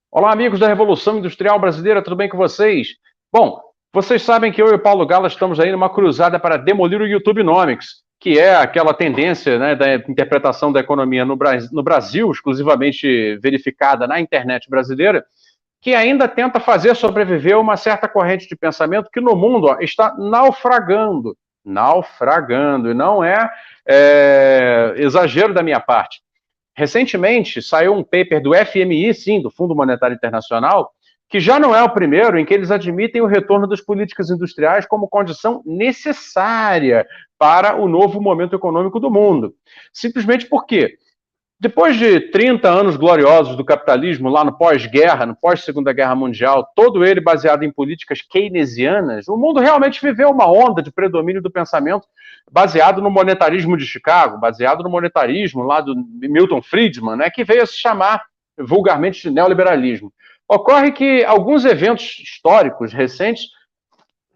Olá, amigos da Revolução Industrial Brasileira, tudo bem com vocês? Bom, vocês sabem que eu e o Paulo Gala estamos aí numa cruzada para demolir o YouTubenomics, que é aquela tendência, né, da interpretação da economia no Brasil, exclusivamente verificada na internet brasileira, que ainda tenta fazer sobreviver uma certa corrente de pensamento que no mundo está naufragando, naufragando, e não é exagero da minha parte. Recentemente saiu um paper do FMI, sim, do Fundo Monetário Internacional, que já não é o primeiro em que eles admitem o retorno das políticas industriais como condição necessária para o novo momento econômico do mundo. Simplesmente porque, depois de 30 anos gloriosos do capitalismo, lá no pós-guerra, no pós-Segunda Guerra Mundial, todo ele baseado em políticas keynesianas, o mundo realmente viveu uma onda de predomínio do pensamento baseado no monetarismo de Chicago, baseado no monetarismo lá do Milton Friedman, né, que veio a se chamar vulgarmente de neoliberalismo. Ocorre que alguns eventos históricos recentes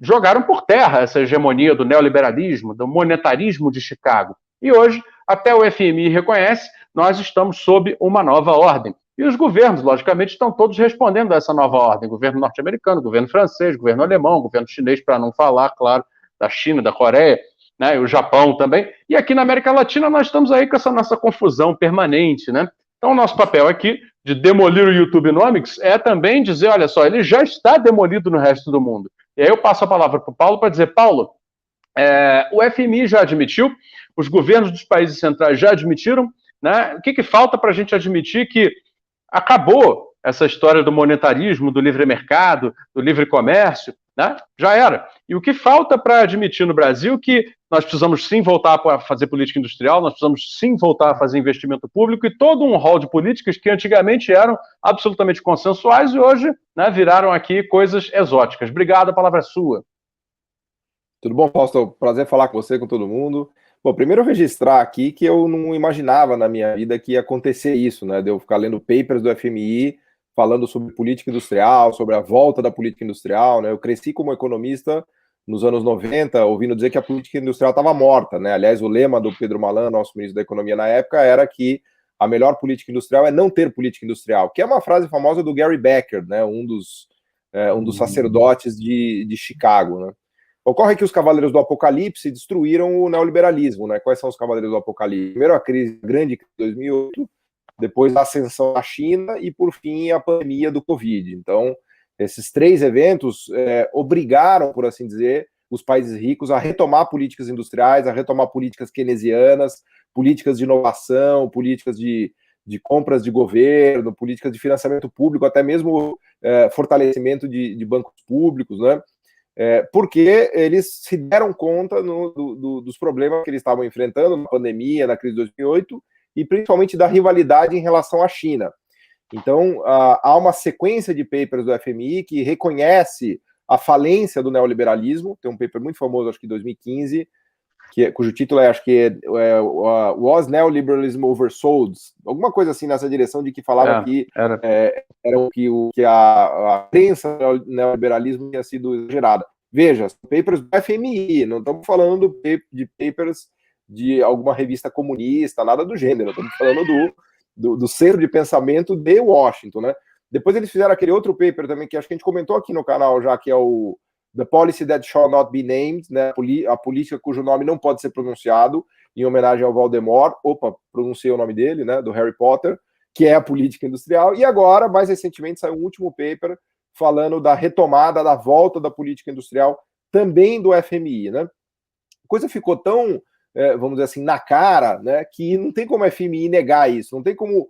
jogaram por terra essa hegemonia do neoliberalismo, do monetarismo de Chicago. E hoje, até o FMI reconhece, nós estamos sob uma nova ordem. E os governos, logicamente, estão todos respondendo a essa nova ordem. Governo norte-americano, governo francês, governo alemão, governo chinês, para não falar, claro, da China, da Coreia, né, e o Japão também. E aqui na América Latina nós estamos aí com essa nossa confusão permanente, né? Então, o nosso papel aqui de demolir o YouTubenomics é também dizer, olha só, ele já está demolido no resto do mundo. E aí eu passo a palavra para o Paulo para dizer, Paulo, o FMI já admitiu, os governos dos países centrais já admitiram, né? O que falta para a gente admitir que acabou essa história do monetarismo, do livre mercado, do livre comércio, né? Já era. E o que falta para admitir no Brasil que nós precisamos sim voltar a fazer política industrial, nós precisamos sim voltar a fazer investimento público e todo um rol de políticas que antigamente eram absolutamente consensuais e hoje, né, viraram aqui coisas exóticas. Obrigado, a palavra é sua. Tudo bom, Fausto? Prazer falar com você, com todo mundo. Bom, primeiro registrar aqui que eu não imaginava na minha vida que ia acontecer isso, né? De eu ficar lendo papers do FMI falando sobre política industrial, sobre a volta da política industrial, né? Eu cresci como economista nos anos 90, ouvindo dizer que a política industrial estava morta, né? Aliás, o lema do Pedro Malan, nosso ministro da Economia na época, era que a melhor política industrial é não ter política industrial, que é uma frase famosa do Gary Becker, né? Um dos sacerdotes de Chicago, né? Ocorre que os Cavaleiros do Apocalipse destruíram o neoliberalismo, né? Quais são os Cavaleiros do Apocalipse? Primeiro, a grande crise de 2008, depois a ascensão da China e, por fim, a pandemia do Covid. Então, esses três eventos obrigaram, por assim dizer, os países ricos a retomar políticas industriais, a retomar políticas keynesianas, políticas de inovação, políticas de compras de governo, políticas de financiamento público, até mesmo fortalecimento de bancos públicos, né? Porque eles se deram conta dos problemas que eles estavam enfrentando na pandemia, na crise de 2008, e principalmente da rivalidade em relação à China. Então, há uma sequência de papers do FMI que reconhece a falência do neoliberalismo. Tem um paper muito famoso, acho que em 2015, cujo título acho que Was Neoliberalism Oversold? Alguma coisa assim nessa direção, de que falava que a crença do neoliberalismo tinha sido exagerada. Veja, papers do FMI, não estamos falando de papers de alguma revista comunista, nada do gênero, estamos falando do centro de pensamento de Washington, né? Depois eles fizeram aquele outro paper também, que acho que a gente comentou aqui no canal já, que é o The Policy That Shall Not Be Named, né? A política cujo nome não pode ser pronunciado, em homenagem ao Voldemort. Opa, pronunciei o nome dele, né? Do Harry Potter, que é a política industrial. E agora, mais recentemente, saiu um último paper falando da retomada, da volta da política industrial, também do FMI, né? A coisa ficou tão, vamos dizer assim, na cara, né? Que não tem como a FMI negar isso, não tem como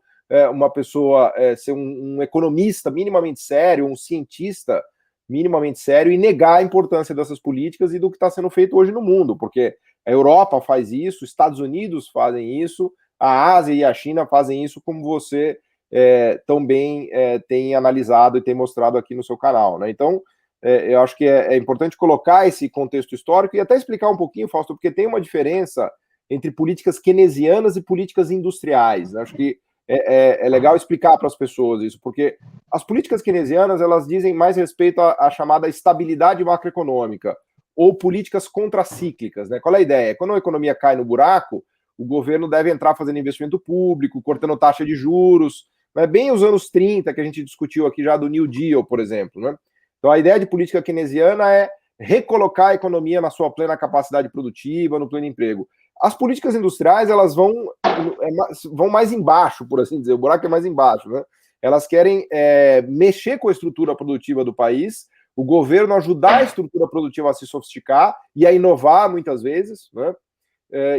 uma pessoa ser um economista minimamente sério, um cientista minimamente sério e negar a importância dessas políticas e do que está sendo feito hoje no mundo, porque a Europa faz isso, os Estados Unidos fazem isso, a Ásia e a China fazem isso, como você também tem analisado e tem mostrado aqui no seu canal, né? Então, eu acho que é importante colocar esse contexto histórico e até explicar um pouquinho, Fausto, porque tem uma diferença entre políticas keynesianas e políticas industriais, né? Acho que é legal explicar para as pessoas isso, porque as políticas keynesianas, elas dizem mais respeito à chamada estabilidade macroeconômica, ou políticas contracíclicas, né? Qual é a ideia? Quando a economia cai no buraco, o governo deve entrar fazendo investimento público, cortando taxa de juros, Não é bem os anos 30 que a gente discutiu aqui já do New Deal, por exemplo, né? Então a ideia de política keynesiana é recolocar a economia na sua plena capacidade produtiva, no pleno emprego. As políticas industriais, elas vão mais embaixo, por assim dizer, o buraco é mais embaixo, né? Elas querem mexer com a estrutura produtiva do país, o governo ajudar a estrutura produtiva a se sofisticar e a inovar muitas vezes, né?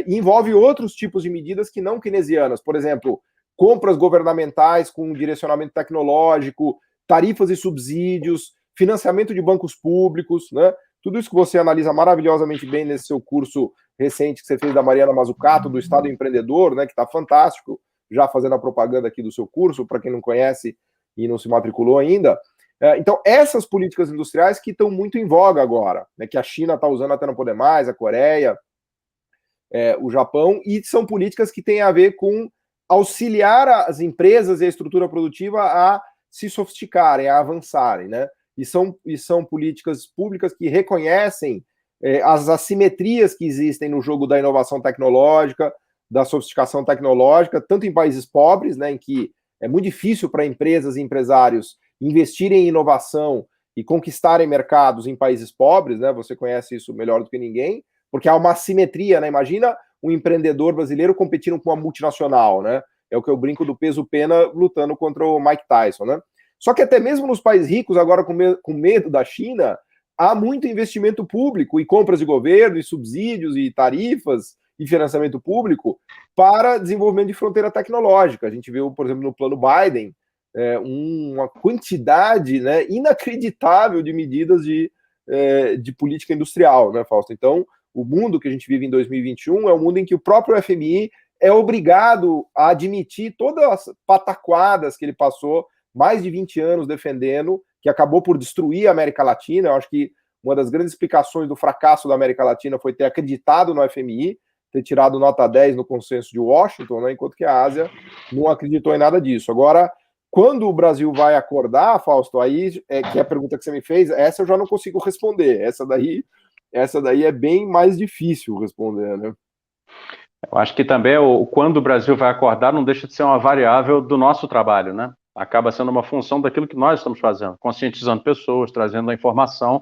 E envolve outros tipos de medidas que não keynesianas, por exemplo, compras governamentais com direcionamento tecnológico, tarifas e subsídios, financiamento de bancos públicos, né? Tudo isso que você analisa maravilhosamente bem nesse seu curso recente que você fez da Mariana Mazzucato, do Estado Empreendedor, né? Que está fantástico, já fazendo a propaganda aqui do seu curso, para quem não conhece e não se matriculou ainda. Então, essas políticas industriais que estão muito em voga agora, né? Que a China está usando até não poder mais, a Coreia, o Japão, e são políticas que têm a ver com auxiliar as empresas e a estrutura produtiva a se sofisticarem, a avançarem, né? E são políticas públicas que reconhecem as assimetrias que existem no jogo da inovação tecnológica, da sofisticação tecnológica, tanto em países pobres, né, em que é muito difícil para empresas e empresários investirem em inovação e conquistarem mercados em países pobres, né? Você conhece isso melhor do que ninguém, porque há uma assimetria, né? Imagina um empreendedor brasileiro competindo com uma multinacional, né? É o que eu brinco do peso-pena lutando contra o Mike Tyson, né? Só que até mesmo nos países ricos, agora com medo da China, há muito investimento público e compras de governo, e subsídios, e tarifas, e financiamento público para desenvolvimento de fronteira tecnológica. A gente viu, por exemplo, no plano Biden, uma quantidade, né, inacreditável de medidas de política industrial, né, Fausto? Então, o mundo que a gente vive em 2021 é um mundo em que o próprio FMI é obrigado a admitir todas as pataquadas que ele passou mais de 20 anos defendendo, que acabou por destruir a América Latina. Eu acho que uma das grandes explicações do fracasso da América Latina foi ter acreditado no FMI, ter tirado nota 10 no consenso de Washington, né, enquanto que a Ásia não acreditou em nada disso. Agora, quando o Brasil vai acordar, Fausto, aí, que é a pergunta que você me fez, essa eu já não consigo responder. Essa daí é bem mais difícil responder, né? Eu acho que também quando o Brasil vai acordar não deixa de ser uma variável do nosso trabalho, né? Acaba sendo uma função daquilo que nós estamos fazendo, conscientizando pessoas, trazendo a informação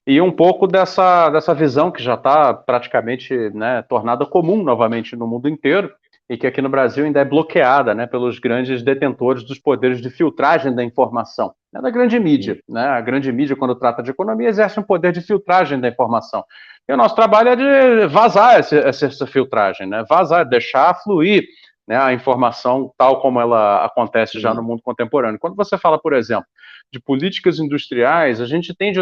e um pouco dessa visão que já está praticamente, né, tornada comum novamente no mundo inteiro e que aqui no Brasil ainda é bloqueada, né, pelos grandes detentores dos poderes de filtragem da informação, né, da grande mídia. Né? A grande mídia, quando trata de economia, exerce um poder de filtragem da informação. E o nosso trabalho é de vazar essa filtragem, né? Vazar, deixar fluir, né, a informação tal como ela acontece já no mundo contemporâneo. Quando você fala, por exemplo, de políticas industriais, a gente tem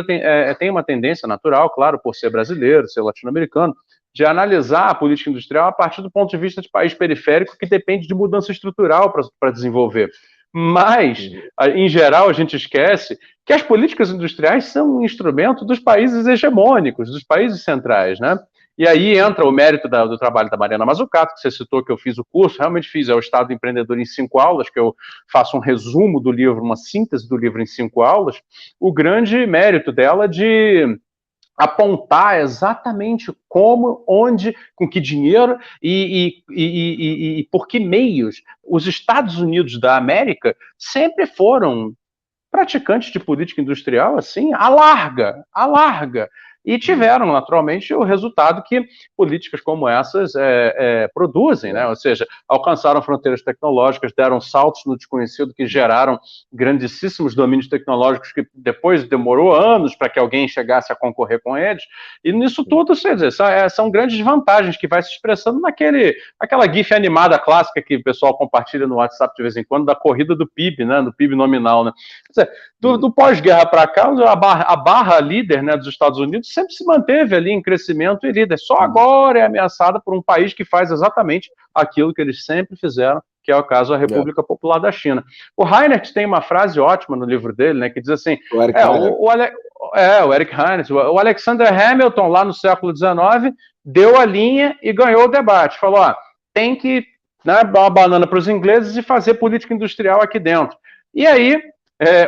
uma tendência natural, claro, por ser brasileiro, ser latino-americano, de analisar a política industrial a partir do ponto de vista de país periférico que depende de mudança estrutural para desenvolver. Mas, em geral, a gente esquece que as políticas industriais são um instrumento dos países hegemônicos, dos países centrais, né? E aí entra o mérito do trabalho da Mariana Mazzucato, que você citou que eu fiz o curso, realmente fiz, é o Estado Empreendedor em 5 aulas, que eu faço um resumo do livro, uma síntese do livro em 5 aulas, o grande mérito dela de apontar exatamente como, onde, com que dinheiro e por que meios os Estados Unidos da América sempre foram praticantes de política industrial, assim, à larga, e tiveram, naturalmente, o resultado que políticas como essas produzem, né? Ou seja, alcançaram fronteiras tecnológicas, deram saltos no desconhecido que geraram grandíssimos domínios tecnológicos que depois demorou anos para que alguém chegasse a concorrer com eles, e nisso tudo, são grandes vantagens que vai se expressando naquela gif animada clássica que o pessoal compartilha no WhatsApp de vez em quando, da corrida do PIB, né? Do PIB nominal, né? Quer dizer, do pós-guerra para cá, a barra líder, né, dos Estados Unidos sempre se manteve ali em crescimento e líder. Só agora é ameaçada por um país que faz exatamente aquilo que eles sempre fizeram, que é o caso da República Popular da China. O Reinert tem uma frase ótima no livro dele, né, que diz assim, o Eric Reinert, o Alexander Hamilton, lá no século XIX, deu a linha e ganhou o debate. Falou, tem que, né, dar uma banana para os ingleses e fazer política industrial aqui dentro. E aí,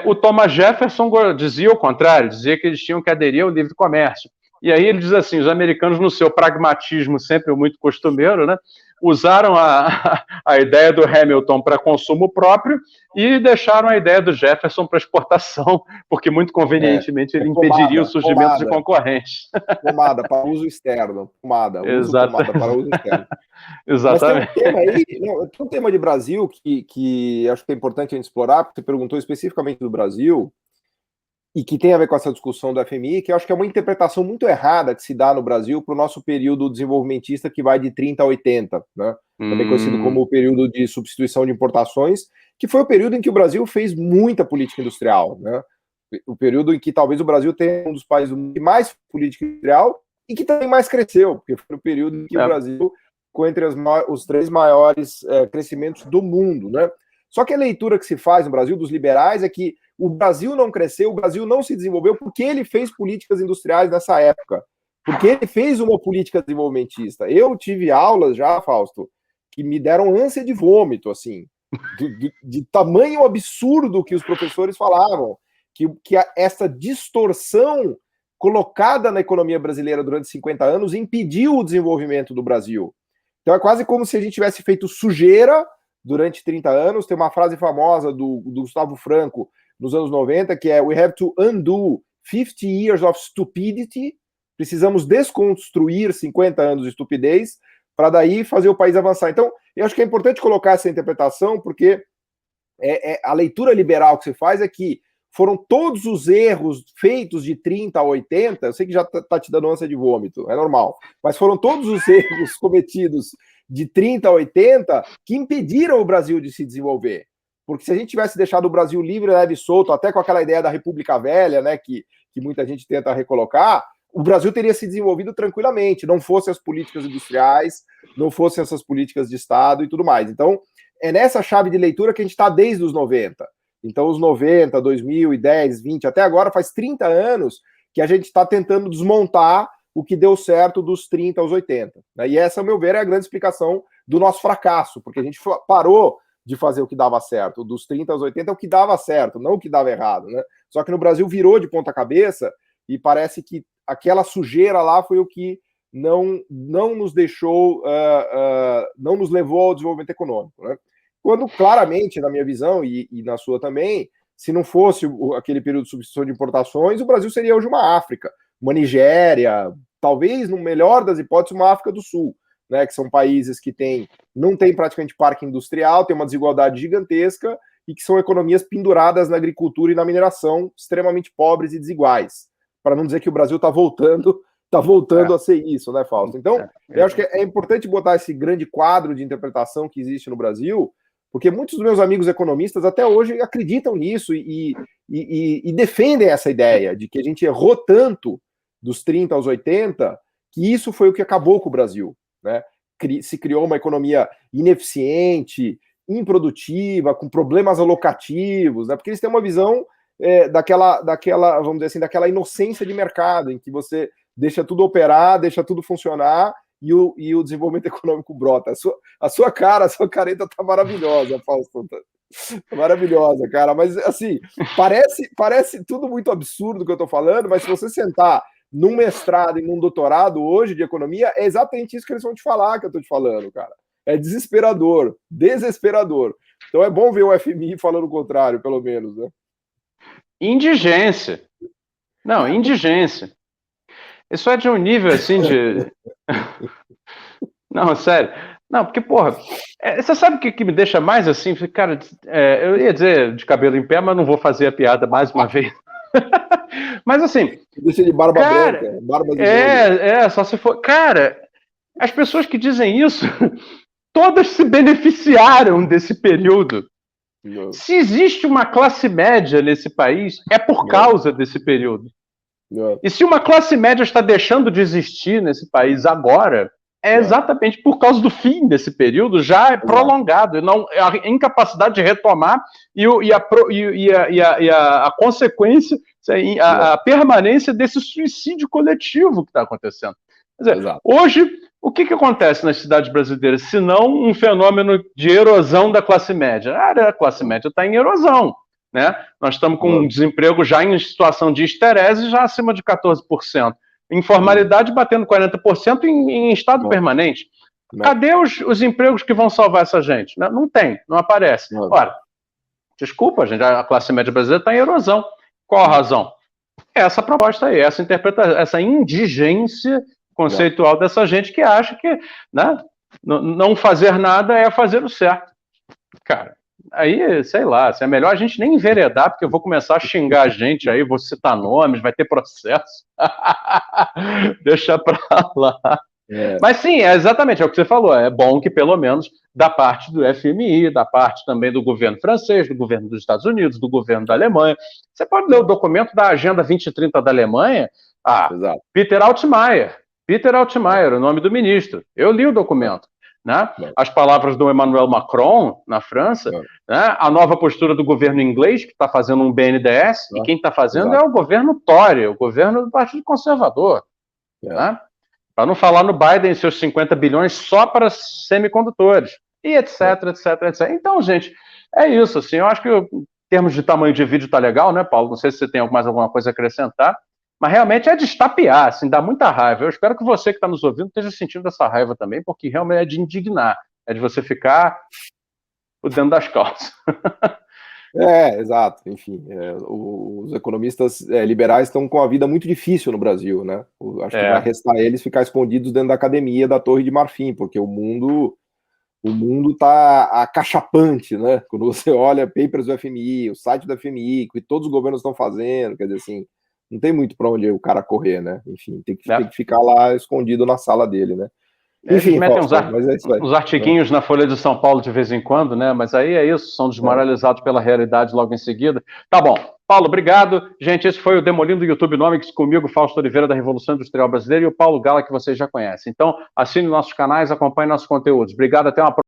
o Thomas Jefferson dizia o contrário, dizia que eles tinham que aderir ao livre comércio. E aí ele diz assim, os americanos, no seu pragmatismo sempre muito costumeiro, né, usaram a ideia do Hamilton para consumo próprio e deixaram a ideia do Jefferson para exportação, porque muito convenientemente ele impediria o surgimento de concorrentes. Pomada para uso externo. Pomada para uso externo. Exatamente. Mas tem um tema aí, tem um tema de Brasil que acho que é importante a gente explorar, porque você perguntou especificamente do Brasil, e que tem a ver com essa discussão do FMI, que eu acho que é uma interpretação muito errada que se dá no Brasil para o nosso período desenvolvimentista que vai de 30 a 80, né? Também conhecido como o período de substituição de importações, que foi o período em que o Brasil fez muita política industrial, né? O período em que talvez o Brasil tenha um dos países do mundo que mais fez política industrial e que também mais cresceu, porque foi o período em que o Brasil ficou entre os 3 maiores crescimentos do mundo, né? Só que a leitura que se faz no Brasil dos liberais é que o Brasil não cresceu, o Brasil não se desenvolveu porque ele fez políticas industriais nessa época, porque ele fez uma política desenvolvimentista. Eu tive aulas já, Fausto, que me deram ânsia de vômito, assim, de tamanho absurdo que os professores falavam, que essa distorção colocada na economia brasileira durante 50 anos impediu o desenvolvimento do Brasil. Então é quase como se a gente tivesse feito sujeira durante 30 anos. Tem uma frase famosa do Gustavo Franco, nos anos 90, que é "We have to undo 50 years of stupidity", precisamos desconstruir 50 anos de estupidez para daí fazer o país avançar. Então, eu acho que é importante colocar essa interpretação, porque a leitura liberal que se faz é que foram todos os erros feitos de 30 a 80, eu sei que já está te dando ânsia de vômito, é normal, mas foram todos os erros cometidos de 30 a 80 que impediram o Brasil de se desenvolver. Porque se a gente tivesse deixado o Brasil livre, leve e solto, até com aquela ideia da República Velha, né, que muita gente tenta recolocar, o Brasil teria se desenvolvido tranquilamente, não fossem as políticas industriais, não fossem essas políticas de Estado e tudo mais. Então, é nessa chave de leitura que a gente está desde os 90. Então, os 90, 2010, 20, até agora faz 30 anos que a gente está tentando desmontar o que deu certo dos 30 aos 80. E essa, ao meu ver, é a grande explicação do nosso fracasso, porque a gente parou de fazer o que dava certo. Dos 30 aos 80 é o que dava certo, não o que dava errado, né? Só que no Brasil virou de ponta cabeça e parece que aquela sujeira lá foi o que não nos deixou, não nos levou ao desenvolvimento econômico, né? Quando claramente, na minha visão e na sua também, se não fosse aquele período de substituição de importações, o Brasil seria hoje uma África, uma Nigéria, talvez, no melhor das hipóteses, uma África do Sul, né, que são países que não têm praticamente parque industrial, tem uma desigualdade gigantesca e que são economias penduradas na agricultura e na mineração, extremamente pobres e desiguais. Para não dizer que o Brasil está voltando a ser isso, né, Fausto? Então, eu acho que é importante botar esse grande quadro de interpretação que existe no Brasil, porque muitos dos meus amigos economistas até hoje acreditam nisso e defendem essa ideia de que a gente errou tanto dos 30 aos 80, que isso foi o que acabou com o Brasil, né? Se criou uma economia ineficiente, improdutiva, com problemas alocativos, né? Porque eles têm uma visão daquela, vamos dizer assim, daquela inocência de mercado, em que você deixa tudo operar, deixa tudo funcionar e o desenvolvimento econômico brota. A sua careta tá maravilhosa, Fausto. Tá maravilhosa, cara. Mas, assim, parece tudo muito absurdo que eu tô falando, mas se você sentar num mestrado e num doutorado hoje de economia, é exatamente isso que eles vão te falar, que eu tô te falando, cara. É desesperador. Então é bom ver o FMI falando o contrário, pelo menos, né? Indigência. Não, indigência. Isso é de um nível, assim, de... Não, sério. Não, porque, porra, você sabe o que me deixa mais assim? Cara, eu ia dizer de cabelo em pé, mas não vou fazer a piada mais uma vez. Mas assim... Deixa de barba branca, barba de só se for... Cara, as pessoas que dizem isso, todas se beneficiaram desse período. Não. Se existe uma classe média nesse país, é por causa desse período. Não. E se uma classe média está deixando de existir nesse país agora, é exatamente por causa do fim desse período, já é prolongado, e não, a incapacidade de retomar a consequência, a permanência desse suicídio coletivo que está acontecendo. Quer dizer, hoje, o que acontece nas cidades brasileiras, se não um fenômeno de erosão da classe média? A classe média está em erosão, né? Nós estamos com um desemprego já em situação de esterese, já acima de 14%. Informalidade batendo 40% em estado permanente. Cadê os empregos que vão salvar essa gente? Não tem, não aparece. Ora, desculpa, gente, a classe média brasileira está em erosão. Qual a razão? Essa proposta aí, essa interpretação, essa indigência conceitual dessa gente que acha que, né, não fazer nada é fazer o certo. Cara, aí, sei lá, é melhor a gente nem enveredar, porque eu vou começar a xingar a gente aí, vou citar nomes, vai ter processo. Deixa pra lá. Mas sim, exatamente, é o que você falou, é bom que pelo menos da parte do FMI, da parte também do governo francês, do governo dos Estados Unidos, do governo da Alemanha, você pode ler o documento da Agenda 2030 da Alemanha, Peter Altmaier, o nome do ministro, eu li o documento, né? As palavras do Emmanuel Macron, na França, né? A nova postura do governo inglês, que está fazendo um BNDES, e quem está fazendo é o governo Tory, o governo do Partido Conservador, né? Para não falar no Biden e seus 50 bilhões só para semicondutores, e etc, etc, etc. Então, gente, é isso, assim, eu acho que em termos de tamanho de vídeo tá legal, né, Paulo? Não sei se você tem mais alguma coisa a acrescentar, mas realmente é de estapear, assim, dá muita raiva. Eu espero que você que está nos ouvindo esteja sentindo essa raiva também, porque realmente é de indignar, é de você ficar por dentro das calças. Exato, enfim, os economistas liberais estão com a vida muito difícil no Brasil, né? Acho que vai restar eles ficar escondidos dentro da academia da Torre de Marfim, porque o mundo tá acachapante, né? Quando você olha papers do FMI, o site do FMI, que todos os governos estão fazendo, quer dizer assim, não tem muito para onde o cara correr, né? Enfim, tem que ficar lá escondido na sala dele, né? Enfim, metem uns artiguinhos na Folha de São Paulo de vez em quando, né? Mas aí é isso, são desmoralizados pela realidade logo em seguida. Tá bom. Paulo, obrigado. Gente, esse foi o Demolindo YouTubenomics comigo, Fausto Oliveira, da Revolução Industrial Brasileira, e o Paulo Gala, que vocês já conhecem. Então, assine nossos canais, acompanhe nossos conteúdos. Obrigado, até uma próxima.